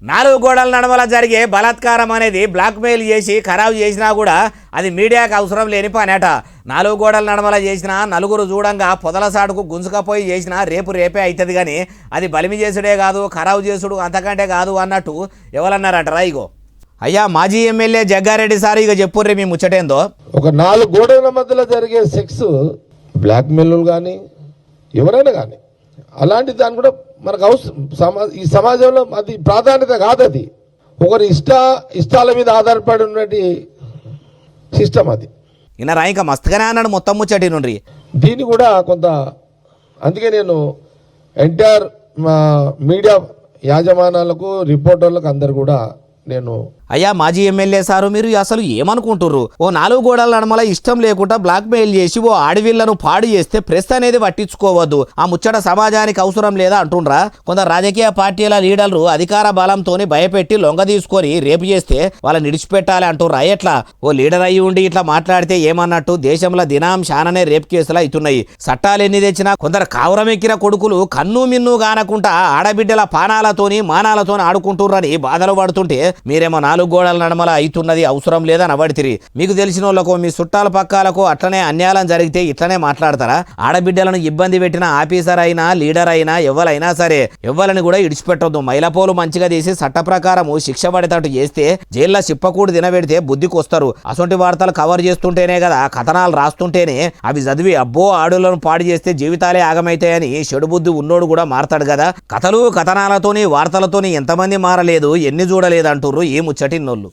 నాలుగు గోడల నడమల జరిగే బలాత్కారం అనేది బ్లాక్మెయిల్ చేసి ఖరాబు చేసినా కూడా అది మీడియాకు అవసరం లేని పనేట. నాలుగు గోడల నడమల చేసిన నలుగురు చూడంగా పొదల సాటుకు గుంజుకపోయి చేసినా రేపే అవుతుంది కానీ అది బలిమి చేసుడే కాదు, ఖరాబు చేసుడు అంతకంటే కాదు అన్నట్టు ఎవరన్నారంటారా? ఇగో అయ్యా మాజీ ఎమ్మెల్యే జగ్గారెడ్డి సార్, ఇక చెప్పుర్రి మీ ముచ్చటేందో. ఒక నాలుగు గోడల మధ్యలో జరిగే సెక్స్ బ్లాక్మెయిల్ కానీ ఎవరైనా కానీ అలాంటి దాన్ని కూడా మనకు అవసరం. ఈ సమాజంలో అది ప్రాధాన్యత కాదు, అది ఒకరి ఇష్టాల మీద ఆధారపడి ఉన్నటి సిస్టమ్ అది. ఈయన ఇంకా మస్తుగానే అన్నాడు మొత్తం ముచ్చటి నుండి. దీన్ని కూడా కొంత అందుకే నేను ఎంటైర్ మీడియా యాజమానాలకు రిపోర్టర్లకు అందరు కూడా నేను అయ్యా మాజీ ఎమ్మెల్యే సారు, మీరు అసలు ఏమనుకుంటుర్రు? ఓ నాలుగు గోడల నడమల ఇష్టం లేకుండా బ్లాక్మెయిల్ చేసి ఓ ఆడవిళ్లను పాడు చేస్తే ప్రెస్ అనేది పట్టించుకోవద్దు, ఆ ముచ్చట సమాజానికి అవసరం లేదా అంటుండ్రా? కొందరు రాజకీయ పార్టీల లీడర్లు అధికార బలంతోని భయపెట్టి లొంగ తీసుకొని రేపు చేస్తే వాళ్ళని విడిచిపెట్టాలి అంటుర్రా. ఎట్లా ఓ లీడర్ అయ్యి ఉండి ఇట్లా మాట్లాడితే ఏమన్నట్టు? దేశంలో దినాం శాననే రేపు కేసులు అవుతున్నాయి. చట్టాలు ఎన్ని తెచ్చినా కొందరు కావురమెక్కిన కొడుకులు కన్ను మిన్ను గానకుండా ఆడబిడ్డల పానాలతోని మానాలతోని ఆడుకుంటుర్రని బాధలు పడుతుంటే మీరేమో నాలుగు గోడల నడమల అవుతున్నది అవసరం లేదని అవడితిరి. మీకు తెలిసిన వాళ్ళకు మీ చుట్టాల పక్కాలకు అట్లనే అన్యాయం జరిగితే ఇట్లనే మాట్లాడతారా? ఆడబిడ్డలను ఇబ్బంది పెట్టిన ఆఫీసర్ అయినా లీడర్ అయినా ఎవరైనా సరే ఎవ్వలని కూడా ఇడిచిపెట్టొద్దు. మైలపోలు మంచిగా తీసి చట్ట ప్రకారం శిక్ష పడేటట్టు చేస్తే జైల్లో చిప్పకూడు తినబెడితే బుద్ధికి వస్తారు. అసొంటి వార్తలు కవర్ చేస్తుంటేనే కదా, కథనాలు రాస్తుంటేనే అవి చదివి అబ్బో ఆడులను పాడు చేస్తే జీవితాలే ఆగమైతాయని చెడు బుద్ధి ఉన్నోడు కూడా మారతాడు కదా. కథలు కథనాలతోని వార్తలతోని ఎంతమంది మారలేదు, ఎన్ని చూడలేదు అంటుర్రు ఈ ముచ్చటిన్నోళ్ళు.